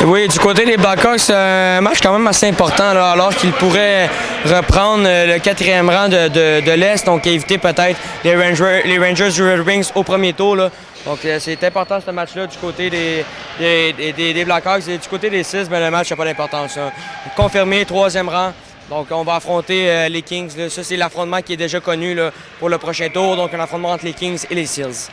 Oui, du côté des Blackhawks, c'est un match quand même assez important, là, alors qu'ils pourraient reprendre le 4e rang de l'Est, donc éviter peut-être les Rangers du Red Wings au premier tour. Là. Donc c'est important ce match-là du côté des Blackhawks. Et du côté des Six, le match n'a pas d'importance. Confirmé, 3e rang. Donc on va affronter les Kings. Là. Ça, c'est l'affrontement qui est déjà connu là, pour le prochain tour. Donc un affrontement entre les Kings et les Seals.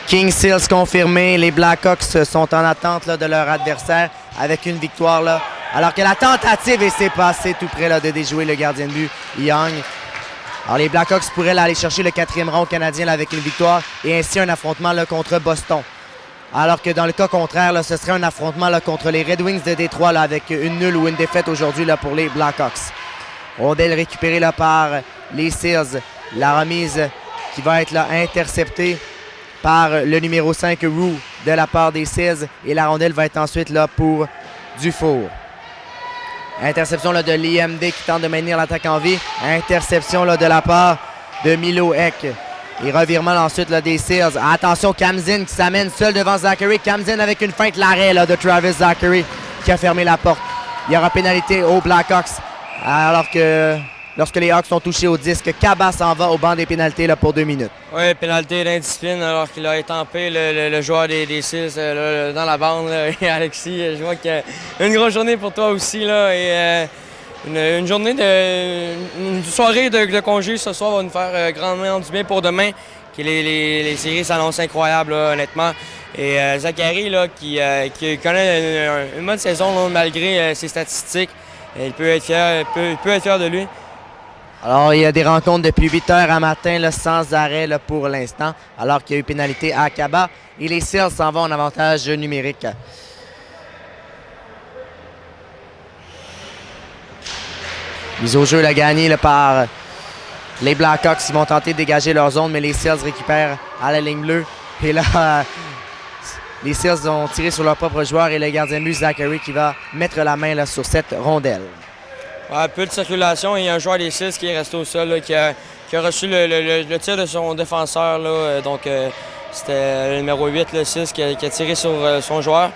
Kings Seals confirmé. Les Blackhawks sont en attente là, de leur adversaire avec une victoire. Là. Alors que la tentative s'est passée tout près là, de déjouer le gardien de but, Young. Alors les Blackhawks pourraient là, aller chercher le 4e rang canadien là, avec une victoire et ainsi un affrontement là, contre Boston. Alors que dans le cas contraire, là, ce serait un affrontement là, contre les Red Wings de Détroit là, avec une nulle ou une défaite aujourd'hui là, pour les Blackhawks. Rondelle récupérée là, par les Seals. La remise qui va être là, interceptée par le numéro 5, Roux, de la part des Seals. Et la rondelle va être ensuite là, pour Dufour. Interception là, de l'IMD qui tente de maintenir l'attaque en vie. Interception là, de la part de Milo Eck. Et revirement là, ensuite là, des Seals. Attention, Kamzin qui s'amène seul devant Zachary. Kamzin avec une feinte l'arrêt là, de Travis Zachary qui a fermé la porte. Il y aura pénalité aux Blackhawks. Alors que lorsque les Hawks sont touchés au disque, Kaba s'en va au banc des pénalités là, pour 2 minutes. Oui, pénalité d'indiscipline alors qu'il a étampé le joueur des Seals dans la bande. Là. Et Alexis, je vois qu'il y a une grosse journée pour toi aussi. Là, et une journée une soirée de congé ce soir va nous faire grandement du bien pour demain. Les séries s'annoncent incroyables, là, honnêtement. Et Zachary, là, qui connaît une bonne saison là, malgré ses statistiques, il peut être fier de lui. Alors, il y a des rencontres depuis 8 heures à matin, là, sans arrêt là, pour l'instant, alors qu'il y a eu pénalité à Kaba. Et les Seals s'en vont en avantage numérique. Mise au jeu, la gagnée là, par les Blackhawks qui vont tenter de dégager leur zone, mais les Seals récupèrent à la ligne bleue. Et là, les Seals ont tiré sur leur propre joueur et le gardien de but, Zachary, qui va mettre la main là, sur cette rondelle. Ouais, peu de circulation et il y a un joueur des Six qui est resté au sol, là, qui a reçu le tir de son défenseur. Là, donc, c'était le numéro 8, le 6, qui a tiré sur son joueur.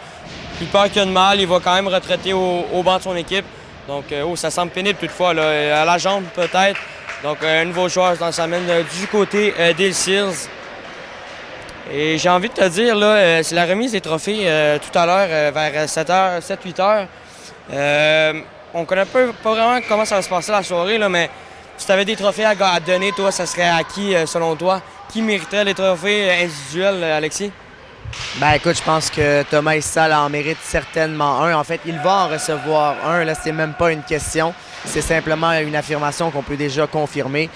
Puis peur qu'il y a de mal, il va quand même retraiter au banc de son équipe. Donc, ça semble pénible toutefois, là, à la jambe peut-être. Donc, un nouveau joueur s'amène du côté des Seals. Et j'ai envie de te dire, là, c'est la remise des trophées tout à l'heure, vers 7-8 heures. On ne connaît pas vraiment comment ça va se passer la soirée, là, mais si tu avais des trophées à donner, toi, ça serait à qui, selon toi? Qui mériterait les trophées individuels, Alexis? Ben écoute, je pense que Thomas Issal en mérite certainement un. En fait, il va en recevoir un. Là, c'est même pas une question. C'est simplement une affirmation qu'on peut déjà confirmer.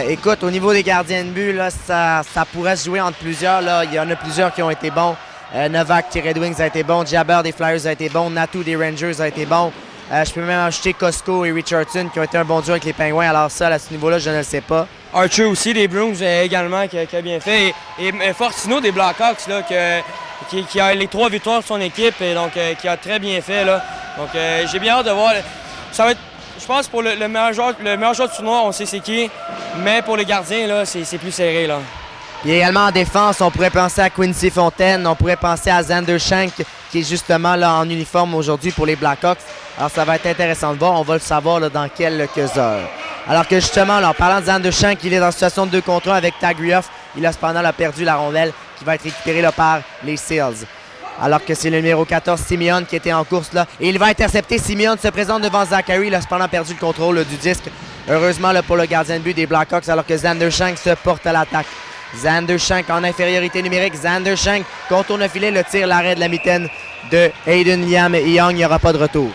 Écoute, au niveau des gardiens de but, là, ça pourrait se jouer entre plusieurs. Là. Il y en a plusieurs qui ont été bons. Novak des Red Wings a été bon. Jabber des Flyers a été bon. Natou des Rangers a été bon. Je peux même ajouter Costco et Richardson qui ont été un bon duo avec les Pingouins. Alors ça, à ce niveau-là, je ne le sais pas. Archer aussi, des Bruins également, qui a bien fait. Et Fortino des Blackhawks, là, qui a les 3 victoires de son équipe et donc qui a très bien fait. Là. Donc j'ai bien hâte de voir. Ça va être, je pense, pour le meilleur joueur du tournoi, on sait c'est qui. Mais pour les gardiens, là, c'est plus serré. Là. Et également en défense, on pourrait penser à Quincy Fontaine, on pourrait penser à Xander Shank, qui est justement là en uniforme aujourd'hui pour les Blackhawks. Alors ça va être intéressant de voir, on va le savoir là, dans quelques heures. Alors que justement, là, en parlant de Xander Shank, il est dans une situation de 2 contre 1 avec Tagrioff. Il a cependant là, perdu la rondelle qui va être récupérée là, par les Seals. Alors que c'est le numéro 14, Simeon, qui était en course là. Et il va intercepter. Simeon se présente devant Zachary. Il a cependant perdu le contrôle là, du disque. Heureusement là, pour le gardien de but des Blackhawks, alors que Xander Shank se porte à l'attaque. Xander Shank en infériorité numérique. Xander Shank contourne le filet, le tire, l'arrêt de la mitaine de Hayden Liam et Young. Il n'y aura pas de retour.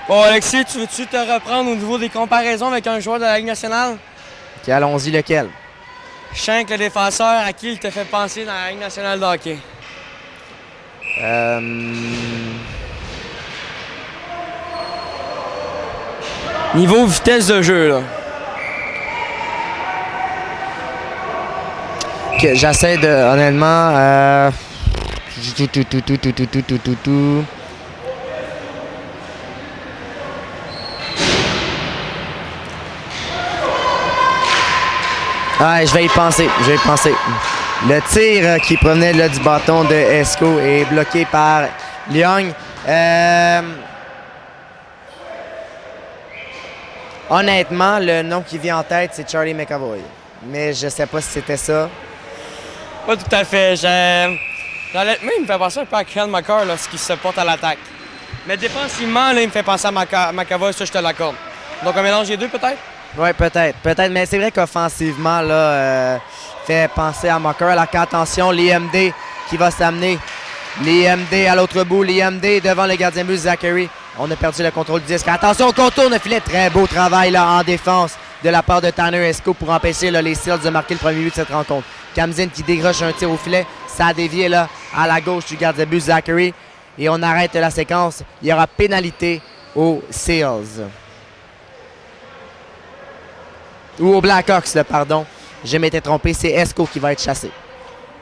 Bon, Alexis, tu veux-tu te reprendre au niveau des comparaisons avec un joueur de la Ligue nationale? Ok, allons-y, lequel? Shank, le défenseur, à qui il te fait penser dans la Ligue nationale de hockey? Niveau vitesse de jeu, là. Ok, j'essaie de, honnêtement, je vais y penser, Le tir qui provenait là, du bâton de Esco est bloqué par Young. Honnêtement, le nom qui vient en tête, c'est Charlie McAvoy. Mais je sais pas si c'était ça. Pas tout à fait. Honnêtement, il me fait penser un peu à Ken McCarr lorsqu'il se porte à l'attaque. Mais défensivement, là, il me fait penser à McAvoy, ça je te l'accorde. Donc un mélange des deux peut-être? Oui, peut-être. Peut-être, mais c'est vrai qu'offensivement, là, fait penser à McCarr. Alors qu'attention, Liam Day qui va s'amener. Liam Day à l'autre bout. Liam Day devant le gardien de but, Zachary. On a perdu le contrôle du disque. Attention, on contourne le filet. Très beau travail là, en défense de la part de Tanner Esco pour empêcher là, les Seals de marquer le premier but de cette rencontre. Kamzin qui décroche un tir au filet. Ça a dévié là, à la gauche du gardien de but, Zachary. Et on arrête la séquence. Il y aura pénalité aux Seals. Ou aux Blackhawks, là, pardon. Je m'étais trompé. C'est Esco qui va être chassé.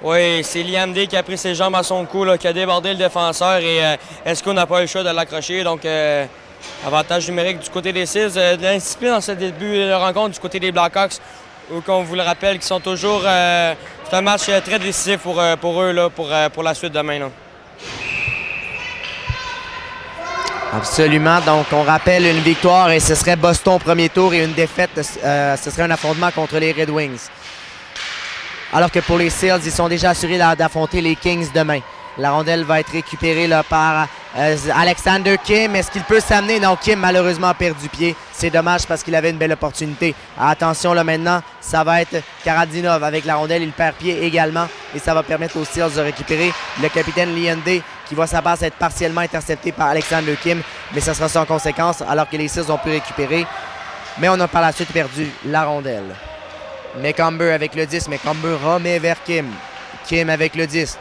Oui, c'est Liam Day qui a pris ses jambes à son cou, là, qui a débordé le défenseur et Esco n'a pas eu le choix de l'accrocher. Donc, avantage numérique du côté des Seals. De l'indiscipline dans ce début de rencontre du côté des Blackhawks, où, comme on vous le rappelle, qui sont toujours... c'est un match très décisif pour eux, là, pour la suite demain. Là. Absolument. Donc, on rappelle une victoire et ce serait Boston au premier tour et une défaite, ce serait un affrontement contre les Red Wings. Alors que pour les Seals, ils sont déjà assurés d'affronter les Kings demain. La rondelle va être récupérée là, par Alexander Kim. Est-ce qu'il peut s'amener? Non, Kim malheureusement a perdu pied. C'est dommage parce qu'il avait une belle opportunité. Attention là maintenant, ça va être Karadinov avec la rondelle. Il perd pied également et ça va permettre aux Seals de récupérer le capitaine Liam Day qui voit sa passe être partiellement interceptée par Alexander Kim. Mais ça sera sans conséquence alors que les Seals ont pu récupérer. Mais on a par la suite perdu la rondelle. McComber avec le 10. McComber remet vers Kim. Kim avec le 10.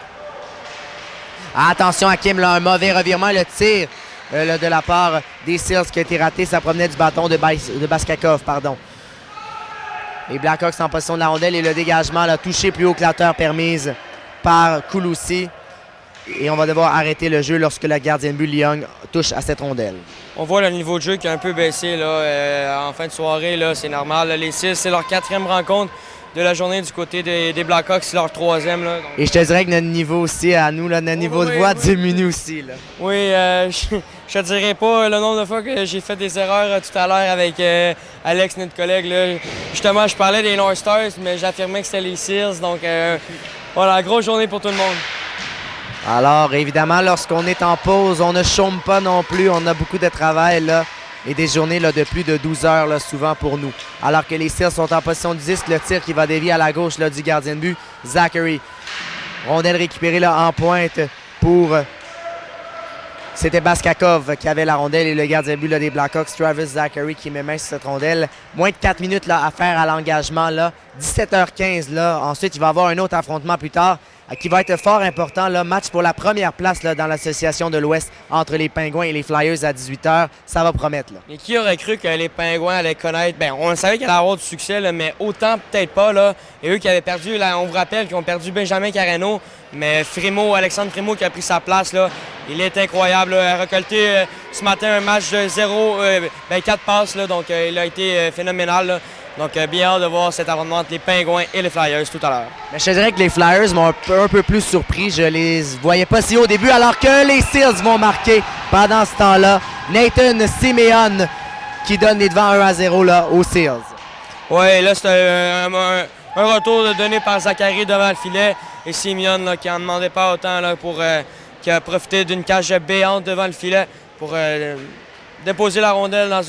Attention à Kim, là, un mauvais revirement. Le tir là, de la part des Seals qui a été raté. Ça provenait du bâton de Baskakov. Pardon. Les Blackhawks en possession de la rondelle et le dégagement là, touché plus haut que la hauteur permise par Kouloussi. Et on va devoir arrêter le jeu lorsque la gardienne de but Young touche à cette rondelle. On voit le niveau de jeu qui a un peu baissé là, en fin de soirée. Là, c'est normal. Là, les Seals, c'est leur 4e rencontre de la journée du côté des Blackhawks. C'est leur 3e. Là, donc... Et je te dirais que notre niveau aussi, à nous, là, notre niveau de voix diminue aussi. Là. Oui, je te dirais pas le nombre de fois que j'ai fait des erreurs tout à l'heure avec Alex, notre collègue. Là. Justement, je parlais des North Stars, mais j'affirmais que c'était les Seals. Donc, voilà, grosse journée pour tout le monde. Alors, évidemment, lorsqu'on est en pause, on ne chôme pas non plus. On a beaucoup de travail là, et des journées là, de plus de 12 heures là, souvent pour nous. Alors que les Seals sont en position du disque, le tir qui va dévier à la gauche là, du gardien de but, Zachary. Rondelle récupérée là, en pointe pour... C'était Baskakov qui avait la rondelle et le gardien de but là, des Blackhawks, Travis Zachary, qui met main sur cette rondelle. Moins de 4 minutes là, à faire à l'engagement. 17h15. Là. Ensuite, il va y avoir un autre affrontement plus tard qui va être fort important. Là. Match pour la première place là, dans l'association de l'Ouest entre les Pingouins et les Flyers à 18h. Ça va promettre. Là. Et qui aurait cru que les Pingouins allaient connaître... Bien, on savait qu'il allait avoir du succès, là, mais autant peut-être pas. Là. Et eux qui avaient perdu, là, on vous rappelle qu'ils ont perdu Benjamin Carreno, mais Alexandre Frémaux qui a pris sa place, là, il est incroyable. Là. Il a récolté ce matin un match de 4 passes, là, donc il a été phénoménal. Là. Donc, bien hâte de voir cet affrontement entre les Pingouins et les Flyers tout à l'heure. Mais je te dirais que les Flyers m'ont un peu plus surpris. Je les voyais pas si haut au début, alors que les Seals vont marquer pendant ce temps-là. Nathan Simeon qui donne les devants 1-0 là, aux Seals. Oui, là, c'est un retour donné par Zachary devant le filet. Et Simeon, là, qui n'en demandait pas autant, là, qui a profité d'une cage béante devant le filet pour déposer la rondelle dans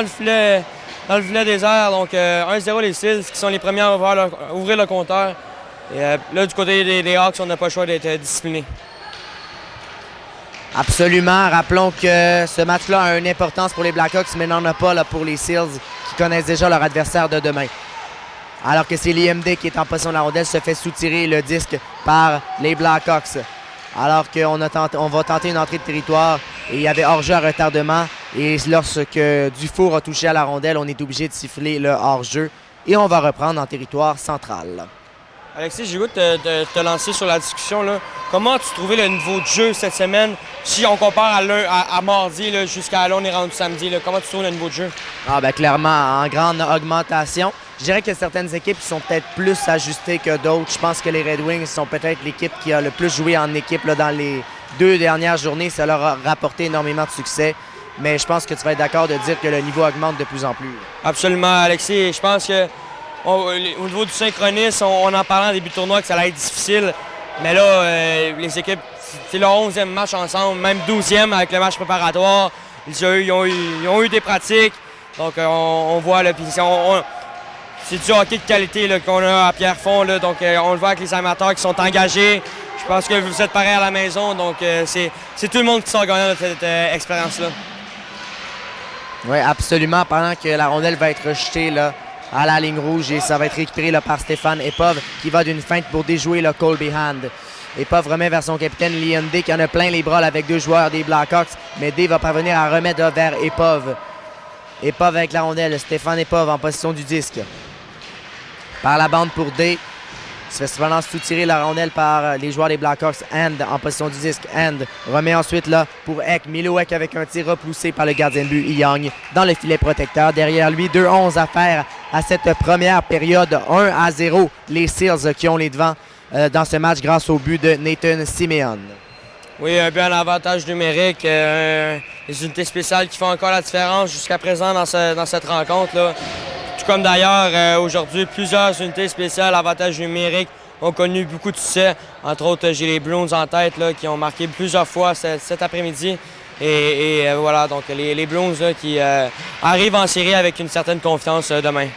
le filet. Dans le filet des airs, donc 1-0 les Seals qui sont les premiers à ouvrir le compteur. Et là, du côté des Hawks, on n'a pas le choix d'être disciplinés. Absolument. Rappelons que ce match-là a une importance pour les Blackhawks, mais n'en a pas là, pour les Seals qui connaissent déjà leur adversaire de demain. Alors que c'est Liam Day qui est en possession de la rondelle, se fait soutirer le disque par les Blackhawks. Alors qu'on va tenter une entrée de territoire et il y avait hors-jeu à retardement. Et lorsque Dufour a touché à la rondelle, on est obligé de siffler le hors-jeu. Et on va reprendre en territoire central. Alexis, j'ai goût de te lancer sur la discussion. Là. Comment as-tu trouvé le niveau de jeu cette semaine si on compare à mardi jusqu'à là, on est rendu samedi? Là. Comment tu trouves le niveau de jeu? Ah ben clairement, en grande augmentation. Je dirais que certaines équipes sont peut-être plus ajustées que d'autres. Je pense que les Red Wings sont peut-être l'équipe qui a le plus joué en équipe là, dans les 2 dernières journées, ça leur a rapporté énormément de succès. Mais je pense que tu vas être d'accord de dire que le niveau augmente de plus en plus. Absolument, Alexis. Je pense que au niveau du synchronisme, on en parlait en début de tournoi que ça allait être difficile. Mais là, les équipes, c'est leur 11e match ensemble, même 12e avec le match préparatoire. Ils ont eu des pratiques. Donc, on voit, là, c'est du hockey de qualité là, qu'on a à Pierrefonds. Là, donc, on le voit avec les amateurs qui sont engagés. Je pense que vous êtes pareil à la maison. Donc, c'est tout le monde qui sort gagnant de cette expérience-là. Oui, absolument. Pendant que la rondelle va être rejetée là, à la ligne rouge et ça va être récupéré là, par Stéphane Epov qui va d'une feinte pour déjouer le Colby Hand. Epov remet vers son capitaine Leon Day qui en a plein les bras là, avec 2 joueurs des Blackhawks. Mais Day va parvenir à remettre là, vers Epov. Epov avec la rondelle. Stéphane Epov en position du disque. Par la bande pour Day. Il se fait cependant sous-tirer la rondelle par les joueurs des Blackhawks. Hand en position du disque. Hand remet ensuite là pour Eck. Milo Eck avec un tir repoussé par le gardien de but Young dans le filet protecteur. Derrière lui, 2-11 à faire à cette première période. 1-0. Les Seals qui ont les devants dans ce match grâce au but de Nathan Simeon. Oui, un but en avantage numérique. Les unités spéciales qui font encore la différence jusqu'à présent dans cette rencontre-là. Tout comme d'ailleurs, aujourd'hui, plusieurs unités spéciales avantage numérique ont connu beaucoup de succès. Entre autres, j'ai les Bruins en tête là, qui ont marqué plusieurs fois cet après-midi. Et voilà, donc les Bruins là, qui arrivent en série avec une certaine confiance demain.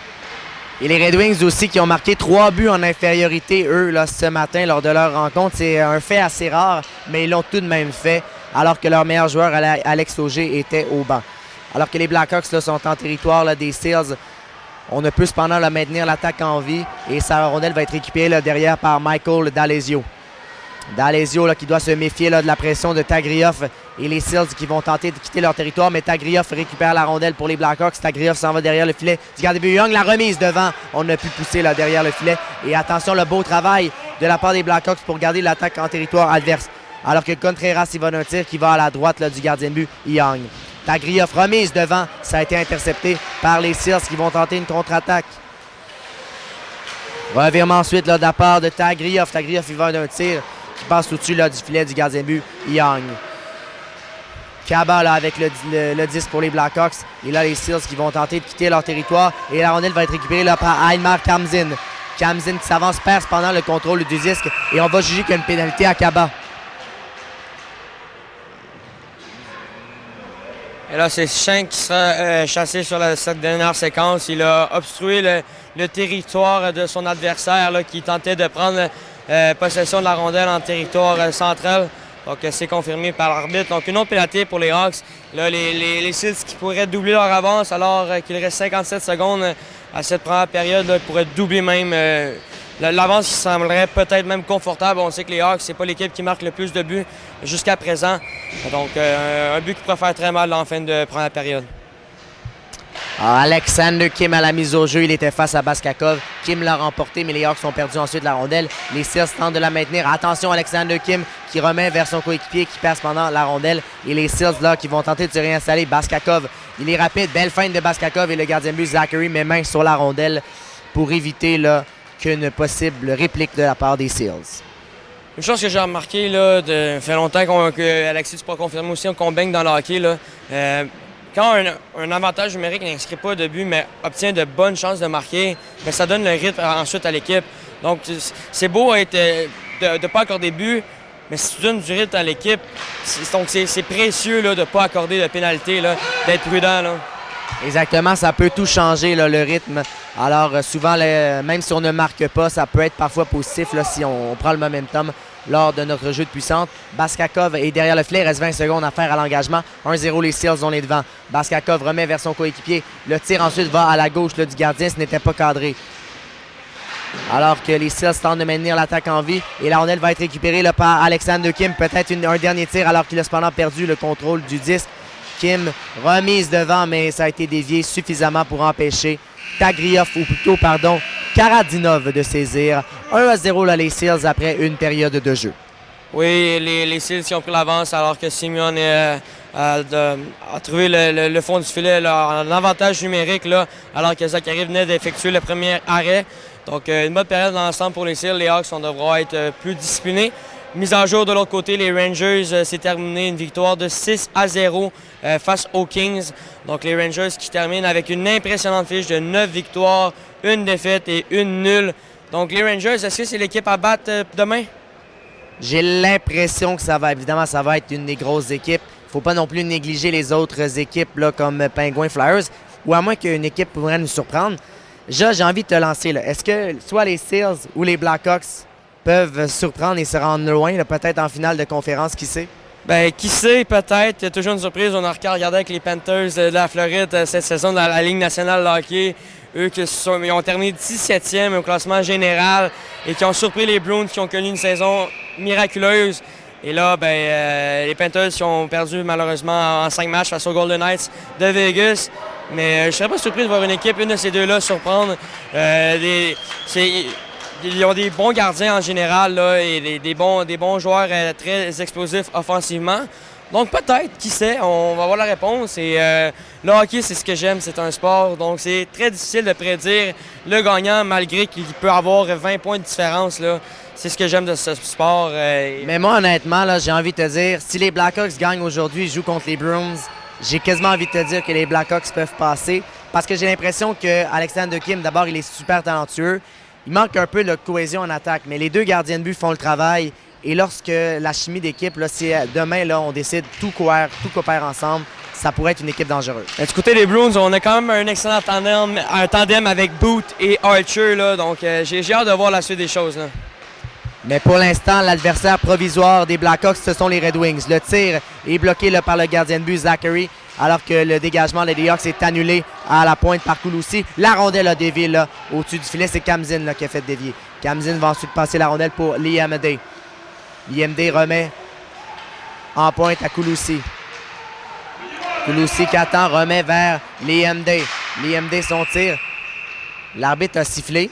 Et les Red Wings aussi qui ont marqué 3 buts en infériorité, eux, là, ce matin lors de leur rencontre. C'est un fait assez rare, mais ils l'ont tout de même fait, alors que leur meilleur joueur, Alex Auger, était au banc. Alors que les Blackhawks là, sont en territoire là, des Seals. On ne peut cependant là, maintenir l'attaque en vie et sa rondelle va être récupérée là, derrière par Michael D'Alessio. D'Alessio là, qui doit se méfier là, de la pression de Tagrioff et les Seals qui vont tenter de quitter leur territoire, mais Tagrioff récupère la rondelle pour les Blackhawks. Tagrioff s'en va derrière le filet du gardien de but Young. La remise devant, on a pu pousser là, derrière le filet. Et attention, le beau travail de la part des Blackhawks pour garder l'attaque en territoire adverse. Alors que Contreras, il va d'un tir qui va à la droite là, du gardien de but Young. Tagrioff remise devant, ça a été intercepté par les Seals qui vont tenter une contre-attaque. Revirement ensuite là, de la part de Tagrioff. Tagrioff, il va d'un tir qui passe au-dessus là, du filet du gardien de but Young. Kaba là, avec le 10 pour les Blackhawks. Et là, les Seals qui vont tenter de quitter leur territoire. Et la rondelle va être récupérée là, par Aymar Kamzin. Kamzin qui s'avance, perd pendant le contrôle du disque. Et on va juger qu'il y a une pénalité à Kaba. Et là, c'est Schenk qui sera chassé sur cette dernière séquence. Il a obstrué le territoire de son adversaire là, qui tentait de prendre possession de la rondelle en territoire central. Donc, c'est confirmé par l'arbitre. Donc, une autre pénalité pour les Hawks. Là, les Seals qui pourraient doubler leur avance alors qu'il reste 57 secondes à cette première période. Là, ils pourraient doubler même l'avance qui semblerait peut-être même confortable. On sait que les Hawks, c'est pas l'équipe qui marque le plus de buts jusqu'à présent. Donc, un but qui pourrait faire très mal en fin de première période. Alors, Alexander Kim à la mise au jeu, il était face à Baskakov. Kim l'a remporté, mais les Hawks ont perdu ensuite la rondelle. Les Seals tentent de la maintenir. Attention, Alexander Kim qui remet vers son coéquipier qui passe pendant la rondelle. Et les Seals là qui vont tenter de se réinstaller. Baskakov, il est rapide. Belle feinte de Baskakov et le gardien de but Zachary met main sur la rondelle pour éviter là, qu'une possible réplique de la part des Seals. Une chose que j'ai remarqué, là, ça fait longtemps que Alexis, tu pourras confirmer aussi, qu'on baigne dans le hockey. Là, quand un avantage numérique n'inscrit pas de but, mais obtient de bonnes chances de marquer, mais ça donne le rythme ensuite à l'équipe. Donc, c'est beau être, de ne pas accorder de but, mais si tu donnes du rythme à l'équipe, c'est précieux là, de ne pas accorder de pénalité, là, d'être prudent. Là. Exactement, ça peut tout changer, là, le rythme. Alors, souvent, même si on ne marque pas, ça peut être parfois positif là, si on prend le momentum lors de notre jeu de puissante. Baskakov est derrière le filet, il reste 20 secondes à faire à l'engagement. 1-0, les Seals ont les devants. Baskakov remet vers son coéquipier. Le tir ensuite va à la gauche là, du gardien, ce n'était pas cadré. Alors que les Seals tentent de maintenir l'attaque en vie. Et la rondelle va être récupérée là, par Alexander Kim. Peut-être un dernier tir alors qu'il a cependant perdu le contrôle du disque. Kim remise devant, mais ça a été dévié suffisamment pour empêcher Tagrioff, ou plutôt, Karadinov de saisir. 1-0 là, les Seals après une période de jeu. Oui, les Seals qui ont pris l'avance alors que Simeon a trouvé le fond du filet là, en avantage numérique là, alors que Zachary venait d'effectuer le premier arrêt. Donc, une bonne période dans l'ensemble pour les Seals. Les Hawks, on devra être plus disciplinés. mise à jour de l'autre côté, les Rangers, c'est terminé une victoire de 6-0 face aux Kings. Donc les Rangers qui terminent avec une impressionnante fiche de 9 victoires, 1 défaite et 1 nulle. Donc les Rangers, est-ce que c'est l'équipe à battre demain? J'ai l'impression que ça va être une des grosses équipes. Il ne faut pas non plus négliger les autres équipes là, comme Penguins, Flyers, ou à moins qu'une équipe pourrait nous surprendre. J'ai envie de te lancer. Est-ce que soit les Seals ou les Blackhawks peuvent surprendre et se rendre loin, là, peut-être en finale de conférence, qui sait? Bien, qui sait, peut-être. Il y a toujours une surprise. On a regardé avec les Panthers de la Floride cette saison dans la Ligue nationale de hockey. Eux ils ont terminé 17e au classement général et qui ont surpris les Bruins qui ont connu une saison miraculeuse. Et là, les Panthers qui ont perdu malheureusement en 5 matchs face aux Golden Knights de Vegas. Mais je ne serais pas surpris de voir une de ces deux-là surprendre. Ils ont des bons gardiens en général là, et des bons joueurs très explosifs offensivement. Donc peut-être, qui sait, on va avoir la réponse. Et le hockey, c'est ce que j'aime, c'est un sport. Donc c'est très difficile de prédire le gagnant malgré qu'il peut avoir 20 points de différence. Là. C'est ce que j'aime de ce sport. Mais moi, honnêtement, là, j'ai envie de te dire, si les Blackhawks gagnent aujourd'hui et jouent contre les Bruins, j'ai quasiment envie de te dire que les Blackhawks peuvent passer. Parce que j'ai l'impression qu'Alexander Kim, d'abord, il est super talentueux. Il manque un peu de cohésion en attaque, mais les deux gardiens de but font le travail. Et lorsque la chimie d'équipe, là, si demain là, on décide tout coopère ensemble, ça pourrait être une équipe dangereuse. Du côté des Bruins, on a quand même un excellent tandem avec Booth et Archer. Là, donc j'ai hâte de voir la suite des choses. Là. Mais pour l'instant, l'adversaire provisoire des Blackhawks, ce sont les Red Wings. Le tir est bloqué là, par le gardien de but, Zachary, alors que le dégagement des Hawks est annulé à la pointe par Kulussi. La rondelle a dévié là, au-dessus du filet. C'est Kamzin là, qui a fait dévier. Kamzin va ensuite passer la rondelle pour Liam Day. Liam Day remet en pointe à Kulussi. Kulussi qui attend, remet vers Liam Day. Liam Day, son tir. L'arbitre a sifflé.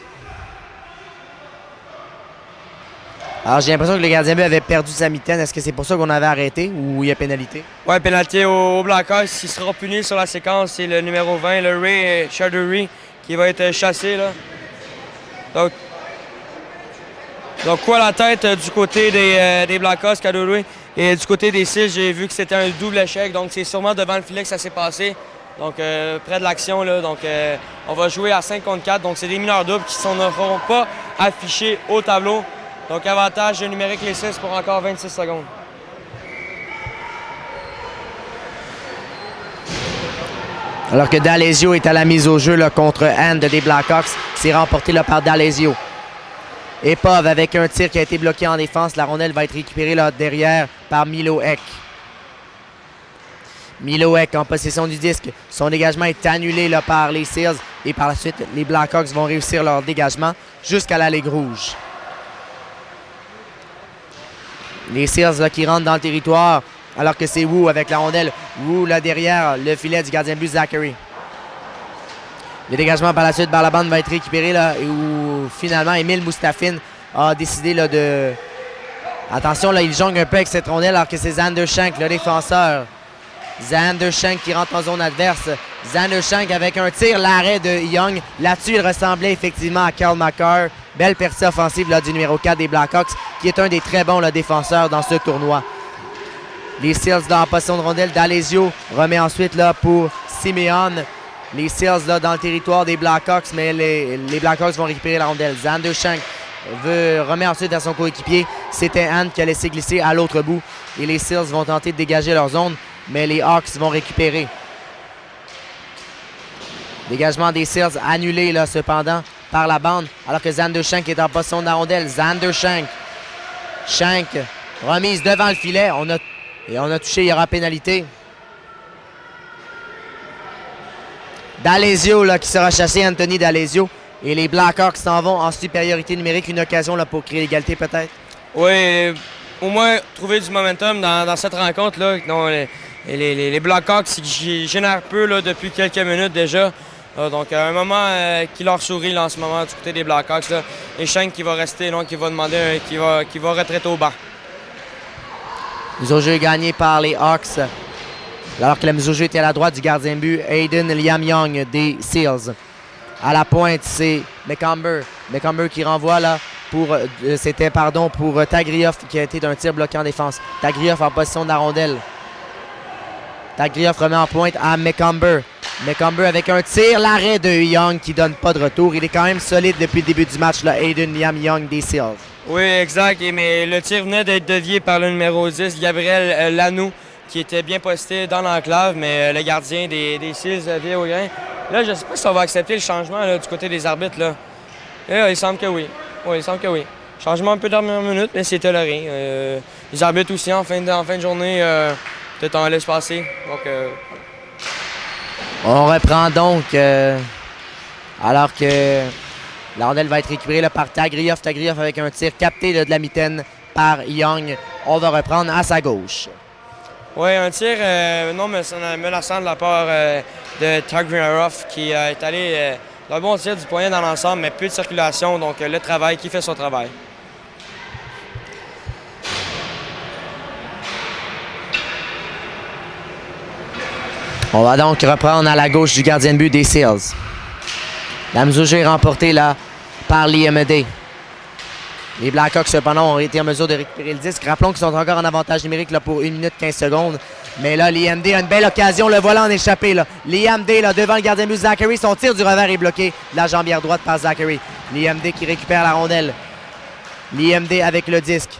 Alors, j'ai l'impression que le gardien but avait perdu sa mitaine. Est-ce que c'est pour ça qu'on avait arrêté ou il y a pénalité? Oui, pénalité au Blackhawks. Il sera puni sur la séquence. C'est le numéro 20, le Ray Chardery, qui va être chassé. Là. Donc quoi la tête du côté des Blackhawks, Kaduri. Et du côté des Seals, j'ai vu que c'était un double échec. Donc, c'est sûrement devant le filet que ça s'est passé. Donc, près de l'action. Là. Donc, on va jouer à 5 contre 4. Donc, c'est des mineurs doubles qui ne seront pas affichés au tableau. Donc, avantage numérique les 6 pour encore 26 secondes. Alors que D'Alessio est à la mise au jeu là, contre Hand des Blackhawks. C'est remporté là, par D'Alessio. Epov avec un tir qui a été bloqué en défense. La rondelle va être récupérée là, derrière par Milo Ek. Milo Ek en possession du disque. Son dégagement est annulé là, par les Seals. Et par la suite, les Blackhawks vont réussir leur dégagement jusqu'à la Ligue rouge. Les Seals là, qui rentrent dans le territoire alors que c'est Wu avec la rondelle. Wu là derrière le filet du gardien de but Zachary. Le dégagement par la suite par la bande va être récupéré là, où finalement Emile Moustafine a décidé là, de... Attention, là, il jongle un peu avec cette rondelle alors que c'est Zander Shank, le défenseur. Zander Shank qui rentre en zone adverse. Zander Shank avec un tir, l'arrêt de Young. Là-dessus, il ressemblait effectivement à Kyle McCarr. Belle percée offensive là, du numéro 4 des Blackhawks, qui est un des très bons là, défenseurs dans ce tournoi. Les Seals là, en position de rondelle. D'Alessio remet ensuite là, pour Simeon. Les Seals là, dans le territoire des Blackhawks, mais les Blackhawks vont récupérer la rondelle. Zander Shank remet ensuite à son coéquipier. C'était Anne qui a laissé glisser à l'autre bout. Et les Seals vont tenter de dégager leur zone, mais les Hawks vont récupérer. Dégagement des Seals annulé là, cependant par la bande, alors que Zander Shank est en position de la rondelle. Zander Shank. Shank remise devant le filet. On a touché, il y aura pénalité. D'Alessio là, qui sera chassé, Anthony D'Alessio. Et les Blackhawks s'en vont en supériorité numérique. Une occasion là, pour créer l'égalité peut-être? Oui, au moins trouver du momentum dans cette rencontre-là. Les Blackhawks qui génèrent peu là, depuis quelques minutes déjà. Donc, un moment qui leur sourit là, en ce moment du côté des Blackhawks. Là. Et Shank qui va rester, qui va demander, qui va retraiter au banc. Mise au jeu gagnée par les Hawks. Alors que la mise au jeu était à la droite du gardien de but, Aiden Liam Young des Seals. À la pointe, c'est McComber. McComber qui renvoie là C'était pour Tagrioff qui a été d'un tir bloqué en défense. Tagrioff en position de la rondelle. Tagrioff remet en pointe à McCumber. McCumber avec un tir, l'arrêt de Young qui donne pas de retour. Il est quand même solide depuis le début du match, là, Aiden Liam Young des Seals. Oui, exact. Mais le tir venait d'être dévié par le numéro 10, Gabriel Lanou, qui était bien posté dans l'enclave, mais le gardien des Seals vient au grain. Là, je ne sais pas si on va accepter le changement là, du côté des arbitres. Là. Il semble que oui. Oui, il semble que oui. Changement un peu dernière minute, mais c'est toléré. Les arbitres aussi, en fin de journée, peut-être on laisse passer. Donc, on reprend donc, alors que la rondelle va être récupérée là, par Tagrioff. Tagrioff avec un tir capté là, de la mitaine par Young. On va reprendre à sa gauche. Oui, un tir non menaçant de la part de Tagrioff qui est allé d'un bon tir du poignet dans l'ensemble, mais peu de circulation. Donc, le travail qui fait son travail. On va donc reprendre à la gauche du gardien de but des Seals. La mise au jeu est remportée là, par l'IMD. Les Blackhawks, cependant, ont été en mesure de récupérer le disque. Rappelons qu'ils sont encore en avantage numérique là, pour 1 minute 15 secondes. Mais là, l'IMD a une belle occasion. Le voilà en échappé. L'IMD devant le gardien de but Zachary. Son tir du revers est bloqué de la jambière droite par Zachary. L'IMD qui récupère la rondelle. L'IMD avec le disque.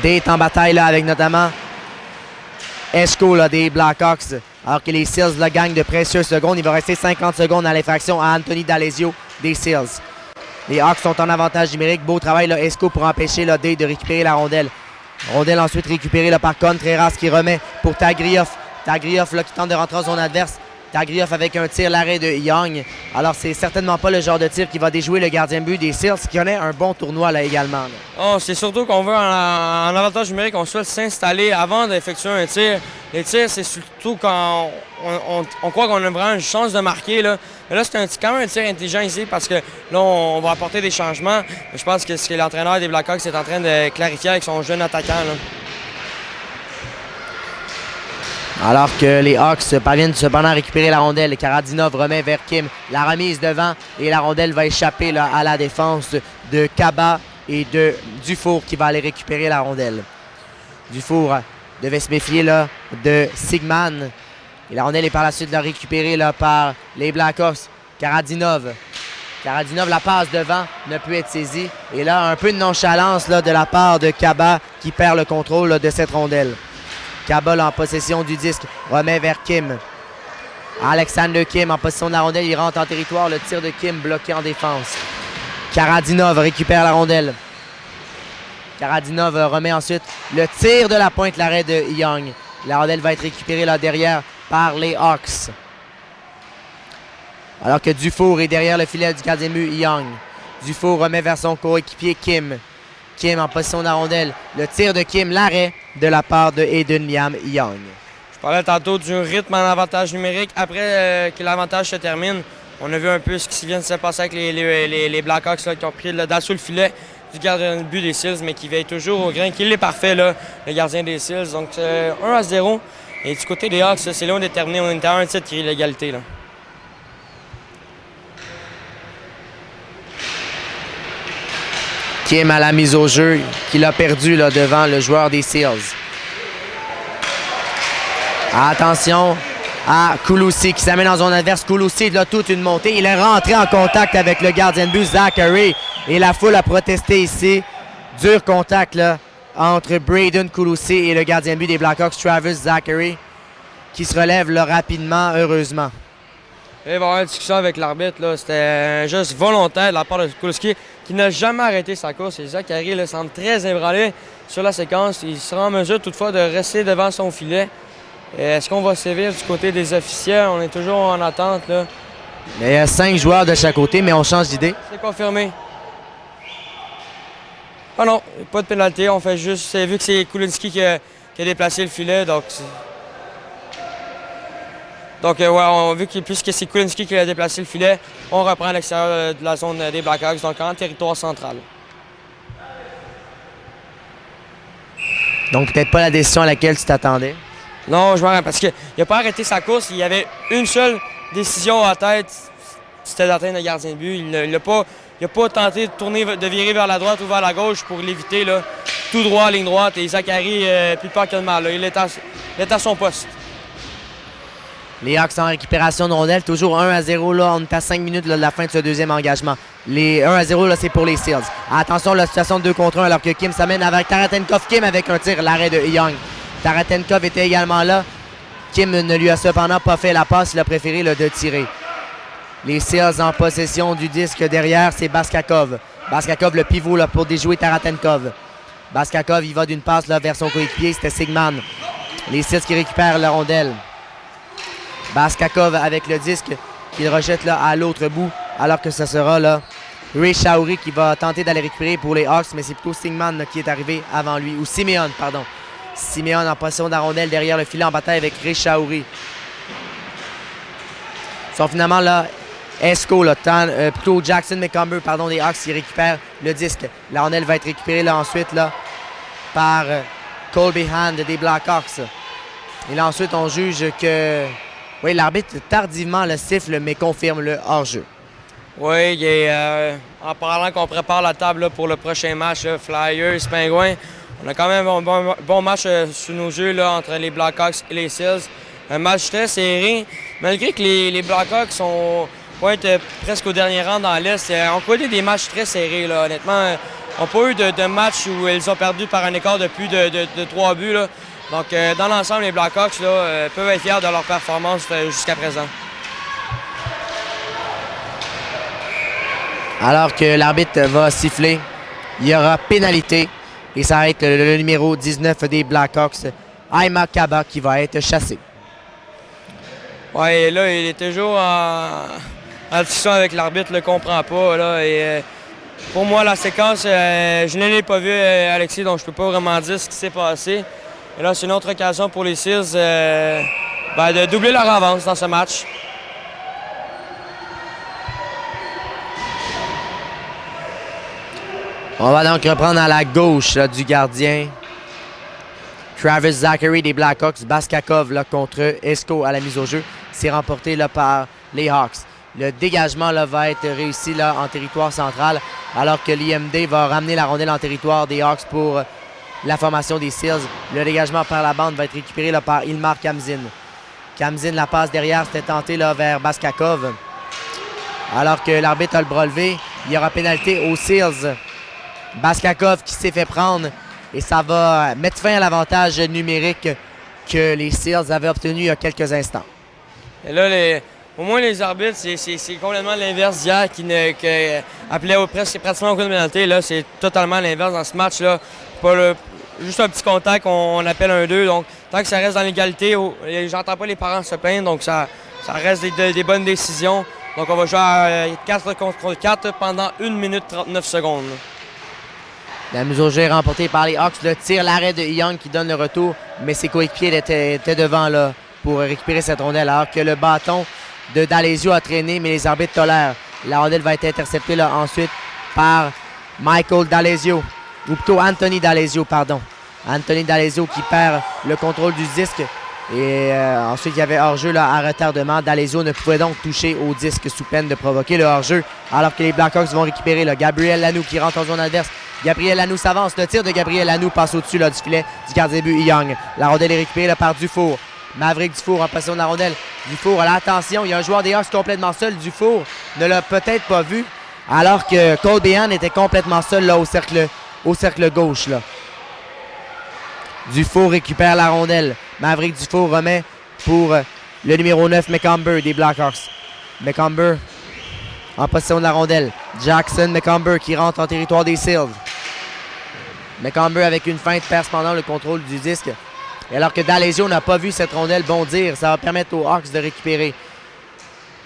D est en bataille là, avec notamment Esco là, des Blackhawks. Alors que les Seals là, gagnent de précieuses secondes. Il va rester 50 secondes à l'infraction à Anthony D'Alessio des Seals. Les Hawks sont en avantage numérique. Beau travail, là, Esco, pour empêcher là, D de récupérer la rondelle. Rondelle ensuite récupérée là, par Contreras qui remet pour Tagrioff. Tagrioff là, qui tente de rentrer en zone adverse. Tagrioff avec un tir, l'arrêt de Young. Alors, c'est certainement pas le genre de tir qui va déjouer le gardien de but des Seals, qui connaît un bon tournoi là également. Là. Oh, c'est surtout qu'on veut, en avantage numérique, on souhaite s'installer avant d'effectuer un tir. Les tirs, c'est surtout quand on croit qu'on a vraiment une chance de marquer. Là. Mais là, c'est quand même un tir intelligent ici parce que là, on va apporter des changements. Je pense que ce que l'entraîneur des Blackhawks est en train de clarifier avec son jeune attaquant. Là. Alors que les Hawks parviennent cependant à récupérer la rondelle. Karadinov remet vers Kim. La remise devant et la rondelle va échapper là, à la défense de Kaba et de Dufour qui va aller récupérer la rondelle. Dufour devait se méfier là, de Sigman. Et la rondelle est par la suite là, récupérée là, par les Blackhawks. Karadinov. Karadinov la passe devant, ne peut être saisie. Et là, un peu de nonchalance là, de la part de Kaba qui perd le contrôle là, de cette rondelle. Kaba en possession du disque, remet vers Kim. Alexander Kim en possession de la rondelle, il rentre en territoire. Le tir de Kim bloqué en défense. Karadinov récupère la rondelle. Karadinov remet ensuite le tir de la pointe, l'arrêt de Young. La rondelle va être récupérée là derrière par les Hawks. Alors que Dufour est derrière le filet du gardien de but Young. Dufour remet vers son coéquipier Kim. Kim en position de la rondelle. Le tir de Kim, l'arrêt de la part de Aiden Liam Young. Je parlais tantôt du rythme en avantage numérique. Après que l'avantage se termine, on a vu un peu ce qui vient de se passer avec les Blackhawks là, qui ont pris d'assaut le filet du gardien de but des Seals, mais qui veille toujours au grain, qui est parfait, là, le gardien des Seals. Donc, 1-0. Et du côté des Hawks, c'est là où on est terminé. On est à un titre qui est l'égalité. Là. Kim à la mise au jeu, qu'il a perdu là, devant le joueur des Seals. Attention à Kulussi qui s'amène en zone adverse. Kulussi a toute une montée. Il est rentré en contact avec le gardien de but Zachary. Et la foule a protesté ici. Dur contact là, entre Braden Kulussi et le gardien de but des Blackhawks, Travis Zachary, qui se relève là, rapidement, heureusement. Il va y avoir une discussion avec l'arbitre. C'était un geste volontaire de la part de Kulussi qui n'a jamais arrêté sa course. Et Zachary là, semble très ébranlé sur la séquence. Il sera en mesure toutefois de rester devant son filet. Est-ce qu'on va sévir du côté des officiels? On est toujours en attente. Là. Il y a 5 joueurs de chaque côté, mais on change d'idée. C'est confirmé. Ah non, pas de pénalité. On fait juste. C'est vu que c'est Kulussi qui a déplacé le filet. Donc, vu que puisque c'est Kulussi qui a déplacé le filet, on reprend à l'extérieur de la zone des Blackhawks, donc en territoire central. Donc, peut-être pas la décision à laquelle tu t'attendais. Non, je m'en rends parce qu'il n'a pas arrêté sa course. Il y avait une seule décision en tête. c'était d'atteindre le gardien de but. Il n'a pas tenté de virer vers la droite ou vers la gauche pour l'éviter. Tout droit, ligne droite. Et Zachary, plus peur que de mal. Il est à son poste. Les Hawks en récupération de rondelle, toujours 1-0. Là, on est à 5 minutes là, de la fin de ce deuxième engagement. Les 1-0, là, c'est pour les Seals. Attention, la situation de 2 contre 1 alors que Kim s'amène avec Taratenkov. Kim avec un tir, l'arrêt de Young. Taratenkov était également là. Kim ne lui a cependant pas fait la passe, il a préféré de tirer. Les Seals en possession du disque derrière, c'est Baskakov. Baskakov, le pivot là, pour déjouer Taratenkov. Baskakov, il va d'une passe là, vers son coéquipier, c'était Sigman. Les Seals qui récupèrent la rondelle. Baskakov avec le disque qu'il rejette là, à l'autre bout, alors que ce sera là, Ray Shaori qui va tenter d'aller récupérer pour les Hawks, mais c'est plutôt Sigman là, qui est arrivé avant lui, ou Simeon, pardon. Simeon en possession de la rondelle derrière le filet en bataille avec Ray Shaori. Ils sont finalement là, Esco, là, plutôt Jackson McComber, pardon, des Hawks qui récupèrent le disque. La rondelle va être récupérée là, ensuite là, par Colby Hand des Blackhawks. Et là ensuite on juge que... Oui, l'arbitre tardivement le siffle, mais confirme le hors-jeu. Oui, en parlant qu'on prépare la table là, pour le prochain match, là, Flyers, Pingouins, on a quand même un bon match sous nos yeux là, entre les Blackhawks et les Seals. Un match très serré, malgré que les Blackhawks pointent presque au dernier rang dans l'Est. On connaît des matchs très serrés, là, honnêtement. On n'a pas eu de match où ils ont perdu par un écart de plus de 3 buts. Là. Donc, dans l'ensemble, les Blackhawks peuvent être fiers de leur performance jusqu'à présent. Alors que l'arbitre va siffler, il y aura pénalité et ça va être le numéro 19 des Blackhawks, Aima Kaba, qui va être chassé. Oui, là, il est toujours en discussion avec l'arbitre, ne le comprend pas. Là, et, pour moi, la séquence, je ne l'ai pas vue, Alexis, donc je ne peux pas vraiment dire ce qui s'est passé. Et là, c'est une autre occasion pour les Seals de doubler leur avance dans ce match. On va donc reprendre à la gauche là, du gardien. Travis Zachary des Blackhawks, Baskakov là, contre Esco à la mise au jeu. C'est remporté là, par les Hawks. Le dégagement là, va être réussi là, en territoire central, alors que l'IMD va ramener la rondelle en territoire des Hawks pour la formation des Seals. Le dégagement par la bande va être récupéré là, par Ilmar Kamzin. Kamzin, la passe derrière, c'était tenté là, vers Baskakov. Alors que l'arbitre a le bras levé, il y aura pénalité aux Seals. Baskakov qui s'est fait prendre et ça va mettre fin à l'avantage numérique que les Seals avaient obtenu il y a quelques instants. Et là, au moins les arbitres, c'est complètement l'inverse d'hier qui appelait pratiquement aucune pénalité. Là, c'est totalement l'inverse dans ce match-là. Juste un petit contact, on appelle un 2. Donc, tant que ça reste dans l'égalité, j'entends pas les parents se plaindre, donc ça reste des bonnes décisions. Donc, on va jouer à 4 contre 4 pendant 1 minute 39 secondes. La mise au jeu est remportée par les Hawks. Le tir, l'arrêt de Young qui donne le retour, mais ses coéquipiers étaient devant là pour récupérer cette rondelle. Alors que le bâton de D'Alessio a traîné, mais les arbitres tolèrent. La rondelle va être interceptée là, ensuite par Michael D'Alessio, ou plutôt Anthony D'Alessio, pardon. Anthony D'Alessio qui perd le contrôle du disque. Et ensuite, il y avait hors-jeu là, à retardement. D'Alessio ne pouvait donc toucher au disque sous peine de provoquer le hors-jeu. Alors que les Blackhawks vont récupérer là, Gabriel Lanoux qui rentre en zone adverse. Gabriel Lanoux s'avance. Le tir de Gabriel Lanoux passe au-dessus du filet du gardien de but Young. La rondelle est récupérée là, par Dufour. Maverick Dufour en possession de la rondelle. Dufour, attention, il y a un joueur des Hawks complètement seul. Dufour ne l'a peut-être pas vu. Alors que Cole Behan était complètement seul là, au cercle gauche. Là. Dufour récupère la rondelle. Maverick Dufour remet pour le numéro 9, McComber des Blackhawks. McComber en possession de la rondelle. Jackson McComber qui rentre en territoire des Seals. McComber avec une feinte perd cependant le contrôle du disque. Et alors que D'Alessio n'a pas vu cette rondelle bondir, ça va permettre aux Hawks de récupérer.